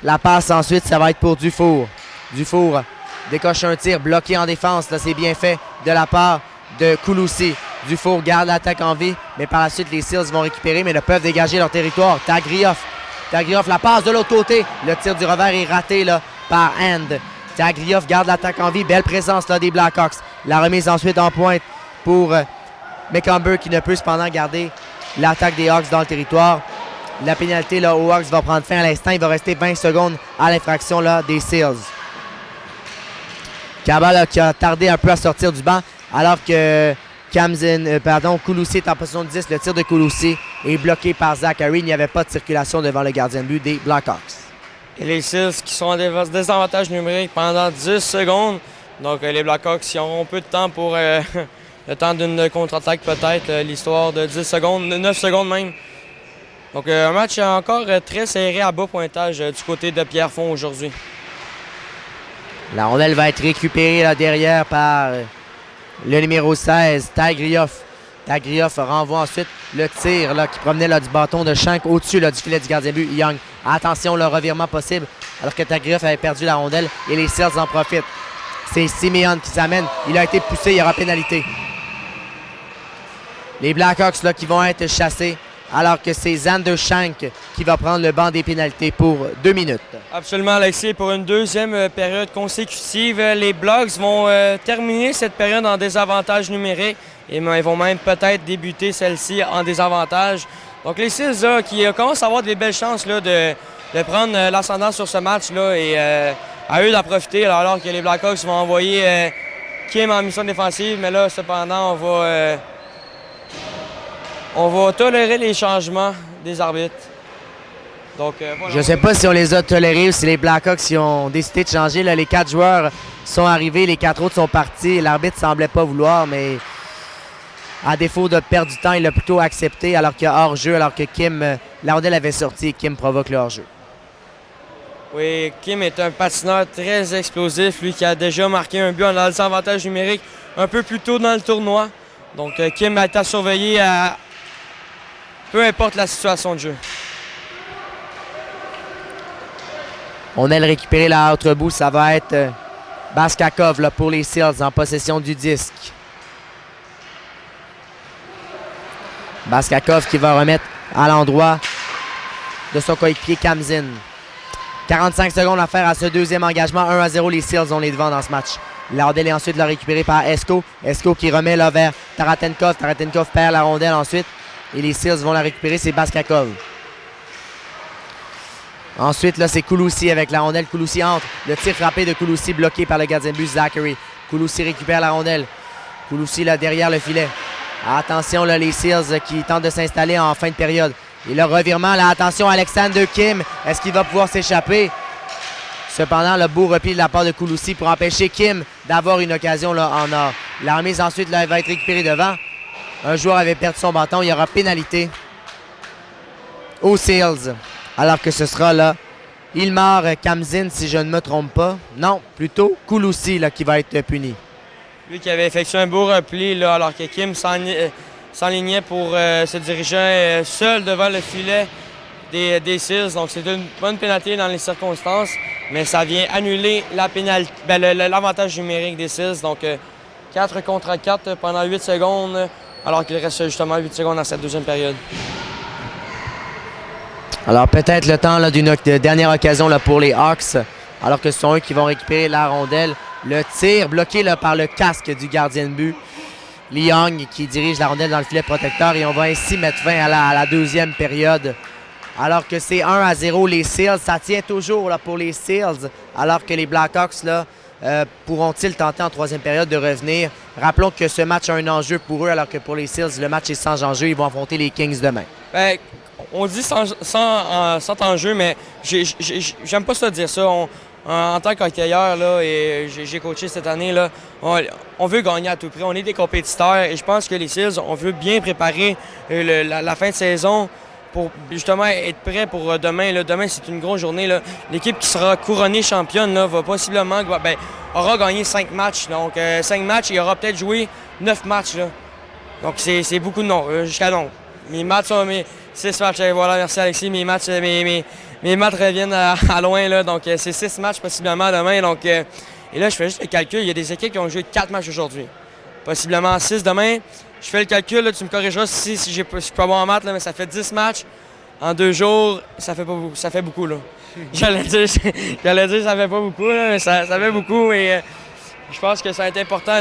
La passe ensuite, ça va être pour Dufour. Dufour décoche un tir bloqué en défense. Là, c'est bien fait de la part de Kouloussi. Dufour garde l'attaque en vie, mais par la suite, les Seals vont récupérer, mais ne peuvent dégager leur territoire. Tagrioff, la passe de l'autre côté. Le tir du revers est raté là, par Hand. Tagrioff garde l'attaque en vie. Belle présence là, des Blackhawks. La remise ensuite en pointe pour McComber qui ne peut cependant garder l'attaque des Hawks dans le territoire. La pénalité là, aux Hawks va prendre fin à l'instant. Il va rester 20 secondes à l'infraction là, des Seals. Kaba là, qui a tardé un peu à sortir du banc alors que Kulussi est en position de 10. Le tir de Kulussi est bloqué par Zachary. Il n'y avait pas de circulation devant le gardien de but des Blackhawks. Et les Seals qui sont en désavantage numérique pendant 10 secondes. Donc les Blackhawks ils auront peu de temps pour le temps d'une contre-attaque peut-être, l'histoire de 10 secondes, 9 secondes même. Donc un match encore très serré à bas pointage du côté de Pierrefonds aujourd'hui. La rondelle va être récupérée là, derrière par le numéro 16, Tagrioff. Tagrioff renvoie ensuite le tir là, qui provenait là, du bâton de Shank au-dessus du filet du gardien de but Young. Attention, le revirement possible alors que Tagrioff avait perdu la rondelle et les Seals en profitent. C'est Simeon qui s'amène. Il a été poussé, il y aura pénalité. Les Blackhawks là, qui vont être chassés alors que c'est Xander Shank qui va prendre le banc des pénalités pour 2 minutes. Absolument, Alexis. Pour une deuxième période consécutive, les Blacks vont terminer cette période en désavantage numérique et ils vont même peut-être débuter celle-ci en désavantage. Donc les Seals qui commencent à avoir des belles chances là, de prendre l'ascendant sur ce match-là et à eux d'en profiter alors que les Blackhawks vont envoyer Kim en mission défensive. Mais là, cependant, on va tolérer les changements des arbitres. Donc, voilà. Je ne sais pas si on les a tolérés ou si les Blackhawks ont décidé de changer. Là, les 4 joueurs sont arrivés, les 4 autres sont partis. L'arbitre ne semblait pas vouloir, mais à défaut de perdre du temps, il l'a plutôt accepté alors qu'il y a hors-jeu, alors que Kim, la rondelle avait sorti et Kim provoque le hors-jeu. Oui, Kim est un patineur très explosif, lui qui a déjà marqué un but en désavantage numérique un peu plus tôt dans le tournoi. Donc, Kim a été à surveiller à peu importe la situation de jeu. On a le récupérer la autre bout. Ça va être Baskakov là, pour les Seals en possession du disque. Baskakov qui va remettre à l'endroit de son coéquipier Kamzin. 45 secondes à faire à ce deuxième engagement. 1-0, les Seals ont les devants dans ce match. La rondelle est ensuite récupérée par Esko. Esko qui remet là, vers Taratenkov. Taratenkov perd la rondelle ensuite. Et les Seals vont la récupérer, c'est Baskakov. Ensuite, là, c'est Kulussi avec la rondelle. Kulussi entre. Le tir frappé de Kulussi bloqué par le gardien de but Zachary. Kulussi récupère la rondelle. Kulussi là derrière le filet. Attention, là, les Seals qui tentent de s'installer en fin de période. Et le revirement, là, attention, Alexander Kim. Est-ce qu'il va pouvoir s'échapper? Cependant, le beau repli de la part de Kulussi pour empêcher Kim d'avoir une occasion là, en or. La remise ensuite là, va être récupérée devant. Un joueur avait perdu son bâton. Il y aura pénalité aux Seals. Alors que ce sera là Ilmar Kamzin, si je ne me trompe pas. Non, plutôt Kulussi là, qui va être puni. Lui qui avait effectué un beau repli là, alors que Kim s'enlignait pour se diriger seul devant le filet des Seals. Donc c'est une bonne pénalité dans les circonstances, mais ça vient annuler l'avantage numérique des Seals. Donc 4 contre 4 pendant 8 secondes, alors qu'il reste justement 8 secondes dans cette deuxième période. Alors peut-être le temps d'une dernière occasion là, pour les Hawks, alors que ce sont eux qui vont récupérer la rondelle. Le tir bloqué là, par le casque du gardien de but, Lee Young, qui dirige la rondelle dans le filet protecteur. Et on va ainsi mettre fin à la deuxième période. Alors que c'est 1-0 les Seals. Ça tient toujours là, pour les Seals, alors que les Blackhawks là, pourront-ils tenter en troisième période de revenir? Rappelons que ce match a un enjeu pour eux, alors que pour les Seals, le match est sans enjeu. Ils vont affronter les Kings demain. Bien, on dit sans enjeu, mais j'aime pas ça dire ça. En tant qu'hockeyeur, là, et j'ai coaché cette année, là, on veut gagner à tout prix. On est des compétiteurs et je pense que les Seals, on veut bien préparer la fin de saison pour justement être prêt pour demain. Là. Demain, c'est une grosse journée. Là. L'équipe qui sera couronnée championne là, va possiblement aura gagné 5 matchs. Donc, 5 matchs, il aura peut-être joué 9 matchs. Là. Donc, c'est beaucoup de noms. Jusqu'à donc. Mes matchs sont 6 matchs. Voilà, merci Alexis. Mes matchs reviennent à loin. Là, donc, c'est 6 matchs possiblement demain. Donc, et là, je fais juste le calcul. Il y a des équipes qui ont joué 4 matchs aujourd'hui. Possiblement 6 demain. Je fais le calcul. Là, tu me corrigeras si je suis pas bon en maths, là, mais ça fait 10 matchs. En 2 jours, ça fait pas beaucoup. Ça fait beaucoup. Là. J'allais dire ça fait pas beaucoup, là, mais ça fait beaucoup. Et Je pense que ça va être important.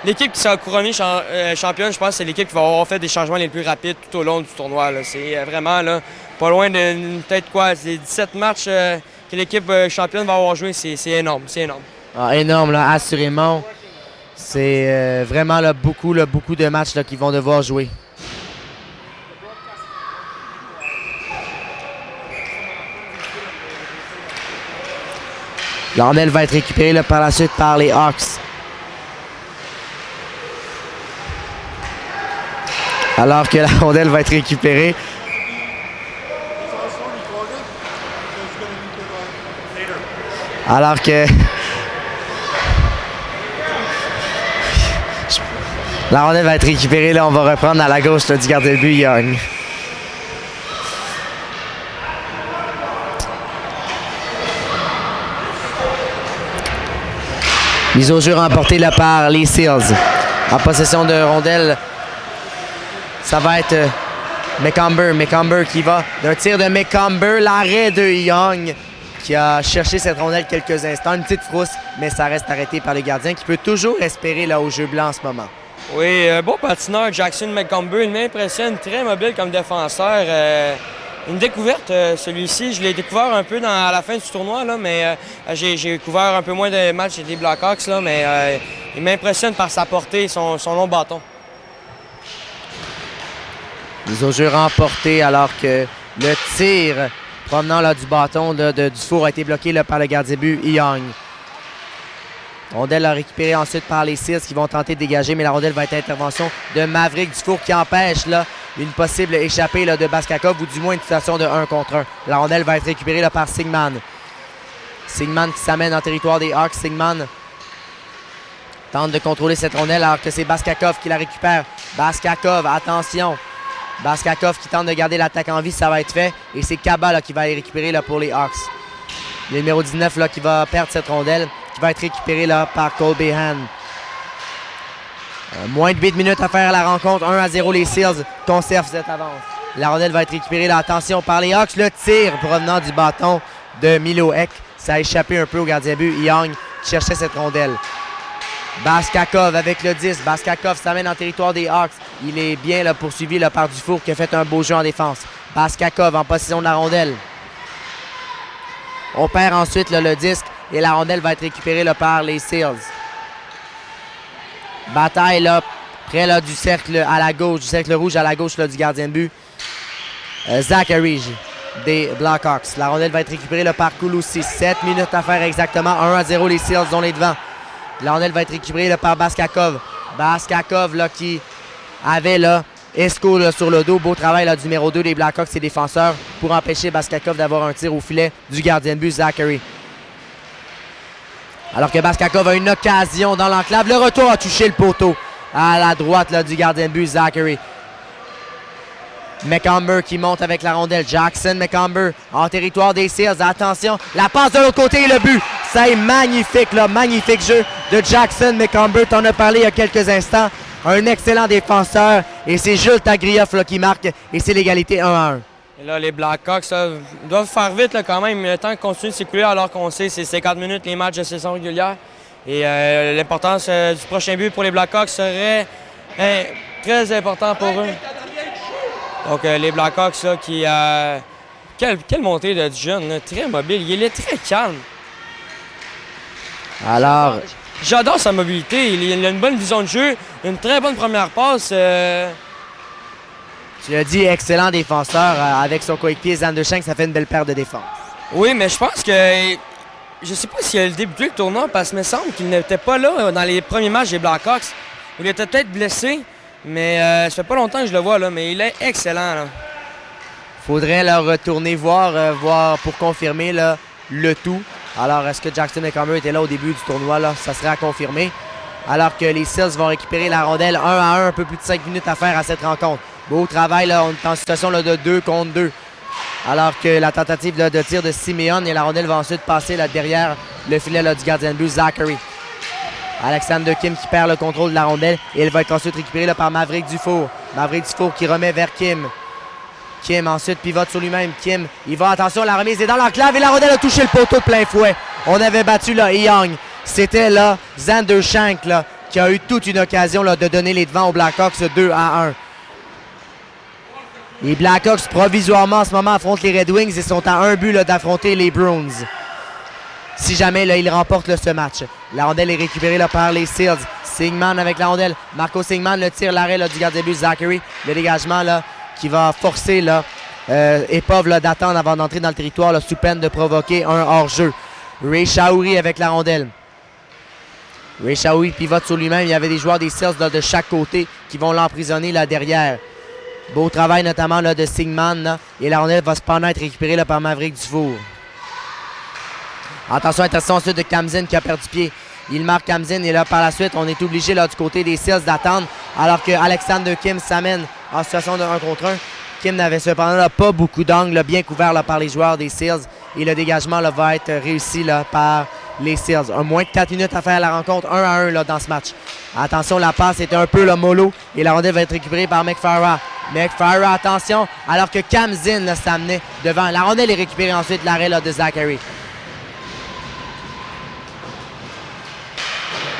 L'équipe qui sera couronnée championne, je pense que c'est l'équipe qui va avoir fait des changements les plus rapides tout au long du tournoi. C'est vraiment là, pas loin de peut-être quoi, les 17 matchs que l'équipe championne va avoir joué, c'est énorme. C'est énorme. Ah, énorme, là, assurément. C'est vraiment là, beaucoup de matchs là, qu'ils vont devoir jouer. La rondelle va être récupérée là, par la suite par les Hawks. Alors que la rondelle va être récupérée. Alors que la rondelle va être récupérée, là, on va reprendre à la gauche là, du gardien de but Young. Mise au jeu remportée là, par les Seals. En possession de rondelle, ça va être McComber. McComber qui va d'un tir de McComber. L'arrêt de Young qui a cherché cette rondelle quelques instants. Une petite frousse, mais ça reste arrêté par le gardien qui peut toujours espérer là, au jeu blanc en ce moment. Oui, bon patineur, Jackson McComber. Il m'impressionne, très mobile comme défenseur. Une découverte, celui-ci. Je l'ai découvert un peu à la fin du tournoi, là, mais j'ai couvert un peu moins de matchs des Blackhawks, là, mais il m'impressionne par sa portée et son long bâton. Mise au jeu remporté alors que le tir provenant là, du bâton là, du four a été bloqué là, par le gardien de but Young. Rondelle a récupéré ensuite par les Seals qui vont tenter de dégager, mais la rondelle va être intervention de Maverick Dufour qui empêche là, une possible échappée là, de Baskakov ou du moins une situation de 1 contre 1. La rondelle va être récupérée là, par Sigman. Sigman qui s'amène en territoire des Hawks. Sigman tente de contrôler cette rondelle alors que c'est Baskakov qui la récupère. Baskakov, attention. Baskakov qui tente de garder l'attaque en vie, ça va être fait. Et c'est Kaba là, qui va aller récupérer là, pour les Hawks. Le numéro 19 là, qui va perdre cette rondelle, qui va être récupérée là, par Cole Behan. Moins de 8 minutes à faire à la rencontre. 1-0, les Seals conservent cette avance. La rondelle va être récupérée là, attention, par les Hawks. Le tir provenant du bâton de Milo Ek. Ça a échappé un peu au gardien de but. Young qui cherchait cette rondelle. Baskakov avec le 10. Baskakov s'amène en territoire des Hawks. Il est bien là, poursuivi là, par Dufour qui a fait un beau jeu en défense. Baskakov en possession de la rondelle. On perd ensuite là, le disque et la rondelle va être récupérée là, par les Seals. Bataille là, près là, du cercle à la gauche, du cercle rouge à la gauche là, du gardien de but. Zachary des Blackhawks. La rondelle va être récupérée là, par Kouloussi. 7 minutes à faire exactement. 1-0, les Seals dont les devants. La rondelle va être récupérée là, par Baskakov. Baskakov là, qui avait là, Esco là, sur le dos. Beau travail là, du numéro 2 des Blackhawks, ses défenseurs, pour empêcher Baskakov d'avoir un tir au filet du gardien de but Zachary. Alors que Baskakov a une occasion dans l'enclave. Le retour a touché le poteau à la droite là, du gardien de but Zachary. McComber qui monte avec la rondelle. Jackson McComber en territoire des Seals. Attention, la passe de l'autre côté et le but. C'est magnifique, là, magnifique jeu de Jackson McComber. T'en as parlé il y a quelques instants. Un excellent défenseur. Et c'est Jules Tagrioff là, qui marque. Et c'est l'égalité 1-1. Et là, les Blackhawks doivent faire vite là, quand même. Le temps continue de s'écouler alors qu'on sait que c'est 50 minutes les matchs de saison régulière. Et l'importance du prochain but pour les Blackhawks serait très important pour eux. Donc les Blackhawks là, qui... Quelle montée de jeune, là, très mobile. Il est très calme. Alors... J'adore sa mobilité. Il a une bonne vision de jeu, une très bonne première passe. Tu l'as dit, excellent défenseur. Avec son coéquipier Zandershank, ça fait une belle paire de défense. Oui, mais je pense que... Je sais pas s'il a débuté le tournoi parce qu'il me semble qu'il n'était pas là dans les premiers matchs des Blackhawks. Il était peut-être blessé, mais ça fait pas longtemps que je le vois, là, mais il est excellent. Là. Faudrait là, retourner voir pour confirmer là, le tout. Alors, est-ce que Jackson McComber était là au début du tournoi? Là? Ça serait à confirmer. Alors que les Seals vont récupérer la rondelle 1-1, un peu plus de 5 minutes à faire à cette rencontre. Beau travail, là, on est en situation là, de 2 contre 2. Alors que la tentative là, de tir de Simeon et la rondelle va ensuite passer là, derrière le filet là, du gardien de but Zachary. Alexander Kim qui perd le contrôle de la rondelle et elle va être ensuite récupérée là, par Maverick Dufour. Maverick Dufour qui remet vers Kim. Kim ensuite pivote sur lui-même. Kim, il va, attention, la remise est dans l'enclave et la rondelle a touché le poteau de plein fouet. On avait battu là Young. c'était là Xander Shank là, qui a eu toute une occasion là, de donner les devants aux Blackhawks 2-1. Les Blackhawks, provisoirement, en ce moment, affrontent les Red Wings et sont à un but là, d'affronter les Bruins. Si jamais là, ils remportent là, ce match. La rondelle est récupérée là, par les Seals. Sigman avec la rondelle. Marco Sigman le tire l'arrêt du gardien de but Zachary. Le dégagement là, qui va forcer là, Epov là, d'attendre avant d'entrer dans le territoire là, sous peine de provoquer un hors-jeu. Ray Shaouri avec la rondelle. Ray Shaouri pivote sur lui-même. Il y avait des joueurs des Seals là, de chaque côté qui vont l'emprisonner là, derrière. Beau travail notamment là, de Sigman. Là, et la rondelle va cependant être récupérée là, par Maverick Dufour. Attention ensuite de Kamzin qui a perdu pied. Il marque Kamzin et là par la suite on est obligé là, du côté des Seals d'attendre alors que Alexander Kim s'amène en situation de 1 contre 1. Kim n'avait cependant là, pas beaucoup d'angles bien couverts là, par les joueurs des Seals et le dégagement là, va être réussi là, par les Seals. Moins de 4 minutes à faire la rencontre 1-1 là, dans ce match. Attention, la passe était un peu là, mollo et la rondelle va être récupérée par McFarah. McFarah, attention, alors que Kamzin s'amenait devant. La rondelle est récupérée ensuite, l'arrêt là, de Zachary.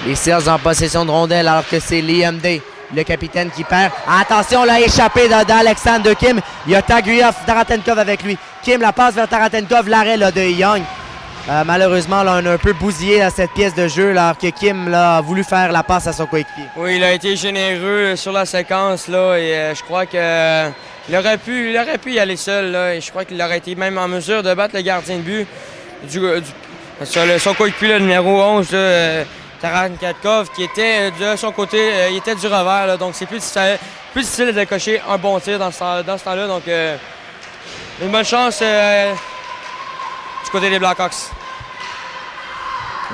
Les Seals en possession de rondelle alors que c'est Liam Day, le capitaine qui perd. Attention, l'a échappé d'Alexander Kim. Il y a Taguieff, Taratenkov avec lui. Kim la passe vers Taratenkov, l'arrêt là, de Young. Malheureusement, là, on a un peu bousillé là, cette pièce de jeu là, alors que Kim là, a voulu faire la passe à son coéquipier. Oui, il a été généreux sur la séquence là, et je crois qu'il aurait pu y aller seul. Là, et je crois qu'il aurait été même en mesure de battre le gardien de but. Son coéquipier, le numéro 11, Taratenkov, qui était de son côté, il était du revers, là, donc c'est plus difficile de cocher un bon tir dans ce temps-là. Donc, une bonne chance du côté des Blackhawks.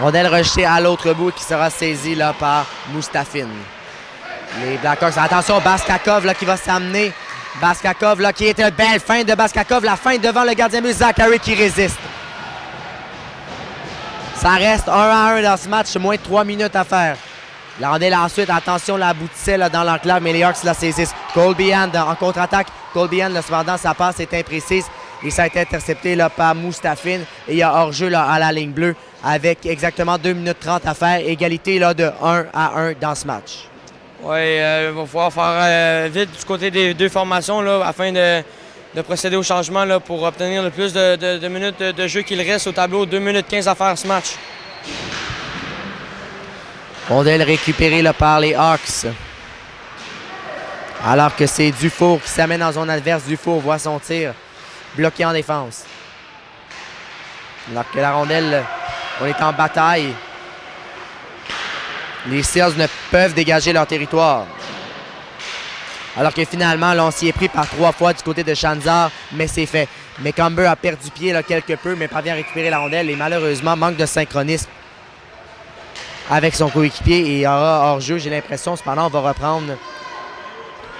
Rondelle rejetée à l'autre bout qui sera saisie là, par Mustafin. Les Blackhawks, attention, Baskakov là, qui va s'amener. Baskakov là, qui est une belle feinte de Baskakov, la feinte devant le gardien de but Zachary qui résiste. Ça reste 1-1 dans ce match, moins de 3 minutes à faire. La rondelle ensuite, attention, la aboutissait là, dans l'enclave, mais les Hawks la saisissent. Colby Hand en contre-attaque. Colby Hand, cependant, sa passe est imprécise et ça a été intercepté là, par Mustafin. Et il y a hors-jeu là, à la ligne bleue avec exactement 2 minutes 30 à faire. Égalité là, de 1-1 dans ce match. Oui, il va falloir faire vite du côté des deux formations là, afin de procéder au changement là, pour obtenir le plus de minutes de jeu qu'il reste au tableau. 2 minutes 15 à faire ce match. Rondelle récupérée là, par les Hawks. Alors que c'est Dufour qui s'amène dans zone adverse. Dufour voit son tir bloqué en défense. Alors que la rondelle, on est en bataille. Les Seals ne peuvent dégager leur territoire. Alors que finalement, là, on s'y est pris par 3 fois du côté de Shanzar, mais c'est fait. McComber a perdu pied là, quelque peu, mais parvient à récupérer la rondelle et malheureusement, manque de synchronisme avec son coéquipier et il y aura hors-jeu, j'ai l'impression. Cependant, on va reprendre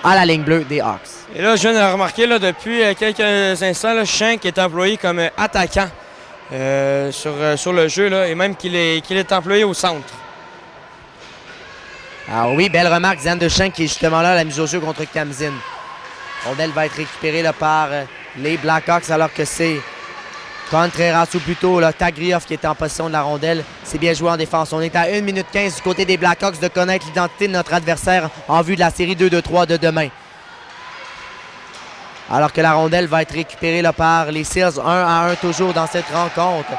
à la ligne bleue des Hawks. Et là, je viens de remarquer là, depuis quelques instants, là, Shank est employé comme attaquant sur le jeu là, et même qu'il est employé au centre. Alors oui, belle remarque, Xander Shank qui est justement là à la mise au jeu contre Kamzin. Rondelle va être récupérée là, par les Blackhawks alors que c'est Contreras ou plutôt Taguieff qui est en possession de la rondelle. C'est bien joué en défense. On est à 1 minute 15 du côté des Blackhawks de connaître l'identité de notre adversaire en vue de la série 2-2-3 de demain. Alors que la rondelle va être récupérée là, par les Seals 1-1 toujours dans cette rencontre.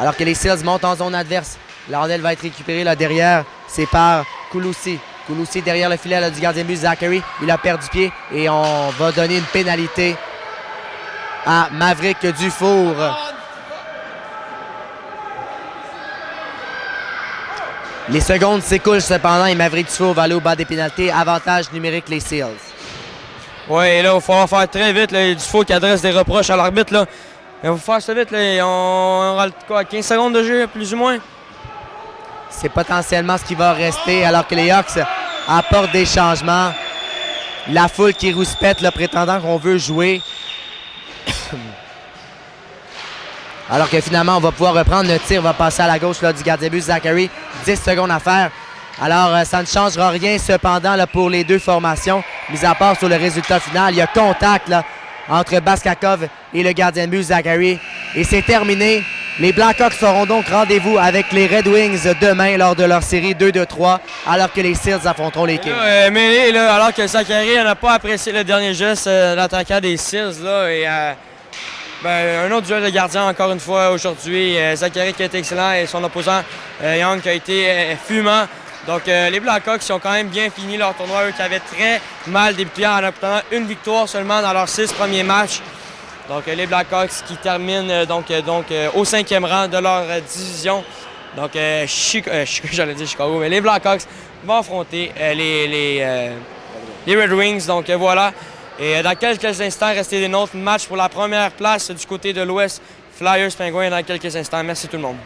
Alors que les Seals montent en zone adverse. La rondelle va être récupérée là derrière. C'est par Kouloussi. Kouloussi derrière le filet là, du gardien de but Zachary. Il a perdu pied et on va donner une pénalité à Maverick Dufour. Les secondes s'écoulent cependant et Maverick Dufour va aller au bas des pénalités. Avantage numérique les Seals. Oui, et là, il va falloir faire très vite. Là, Dufour qui adresse des reproches à l'arbitre. Là. Il va faire ça vite. Là. On aura quoi, 15 secondes de jeu, plus ou moins. C'est potentiellement ce qui va rester alors que les Hawks apportent des changements. La foule qui rouspète, le prétendant qu'on veut jouer. Alors que finalement, on va pouvoir reprendre le tir. Va passer à la gauche là, du gardien de but Zachary. 10 secondes à faire. Alors, ça ne changera rien cependant là, pour les deux formations. Mis à part sur le résultat final, il y a contact là, entre Baskakov et le gardien de but Zachary. Et c'est terminé. Les Blackhawks auront donc rendez-vous avec les Red Wings demain lors de leur série 2-3, alors que les Seals affronteront les Kings. Mêlé, là, alors que Zachary n'a pas apprécié le dernier geste l'attaquant des Seals. Là, et, un autre duel de gardien encore une fois aujourd'hui. Zachary qui a été excellent et son opposant Young qui a été fumant. Donc les Blackhawks qui ont quand même bien fini leur tournoi, eux qui avaient très mal débuté en obtenant une victoire seulement dans leurs 6 premiers matchs. Donc les Blackhawks qui terminent au 5e rang de leur division. Donc j'allais dire Chicago, mais les Blackhawks vont affronter les Red Wings. Donc voilà. Et dans quelques instants, restez des nôtres. Match pour la première place du côté de l'Ouest. Flyers Penguins dans quelques instants. Merci tout le monde.